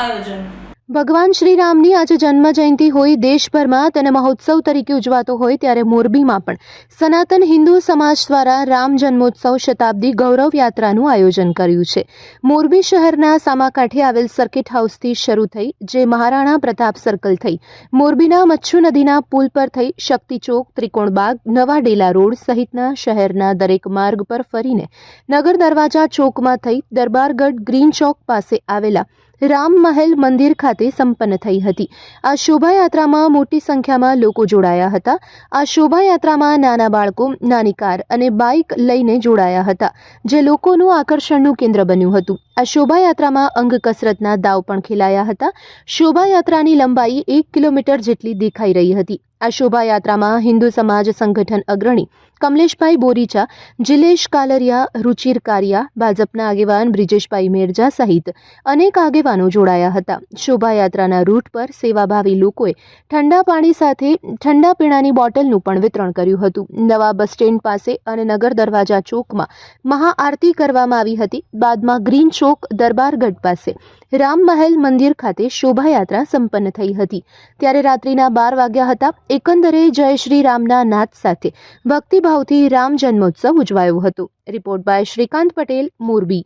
આયોજન। ભગવાન શ્રી રામની આજે જન્મ જયંતિ હોય, દેશભરમાં તેને મહોત્સવ તરીકે ઉજવાતો હોય, ત્યારે મોરબીમાં પણ સનાતન હિન્દુ સમાજ દ્વારા રામ જન્મોત્સવ શતાબ્દી ગૌરવ યાત્રાનું આયોજન કર્યું છે। મોરબી શહેરના સામાકાંઠે આવેલ સર્કિટ હાઉસથી શરૂ થઈ, જે મહારાણા પ્રતાપ સર્કલ થઈ, મોરબીના મચ્છુ નદીના પુલ પર થઈ, શક્તિ ચોક, ત્રિકોણબાગ, નવા ડેલા રોડ સહિતના શહેરના દરેક માર્ગ પર ફરીને નગર દરવાજા ચોકમાં થઈ દરબારગઢ ગ્રીન ચોક પાસે આવેલા રામ મહેલ મંદિર ખાતે સંપન્ન થઈ હતી। આ શોભાયાત્રામાં મોટી સંખ્યામાં લોકો જોડાયા હતા। આ શોભાયાત્રામાં નાના બાળકો, નાની કાર અને બાઇક લઈને જોડાયા હતા, જે લોકોનું આકર્ષણનું કેન્દ્ર બન્યું હતું। આ શોભાયાત્રામાં અંગ કસરતના દાવ પણ ખેલાયા હતા। શોભાયાત્રાની લંબાઈ 1 કિલોમીટર જેટલી દેખાઈ રહી હતી। આ શોભાયાત્રામાં હિન્દુ સમાજ સંગઠન અગ્રણી કમલેશભાઈ બોરીચા, જિલેશ કાલરિયા, રુચિર કારિયા, ભાજપના આગેવાન બ્રિજેશભાઈ મેરજા સહિત અનેક આગેવાનો જોડાયા હતા। શોભાયાત્રાના રૂટ પર સેવાભાવી લોકોએ ઠંડા પાણી સાથે ઠંડા પીણાની બોટલનું પણ વિતરણ કર્યું હતું। નવા બસ સ્ટેન્ડ પાસે અને નગર દરવાજા ચોકમાં મહાઆરતી કરવામાં આવી હતી। બાદમાં ગ્રીન ચોક, દરબારગઢ પાસે રામ મહેલ મંદિર ખાતે શોભાયાત્રા સંપન્ન થઈ હતી। ત્યારે રાત્રિના 12 વાગ્યા હતા। એકંદરે જય શ્રી રામના નાદ સાથે ભક્તિભાવથી રામ જન્મોત્સવ ઉજવાયો હતો। Report by Shrikant Patel, Morbi.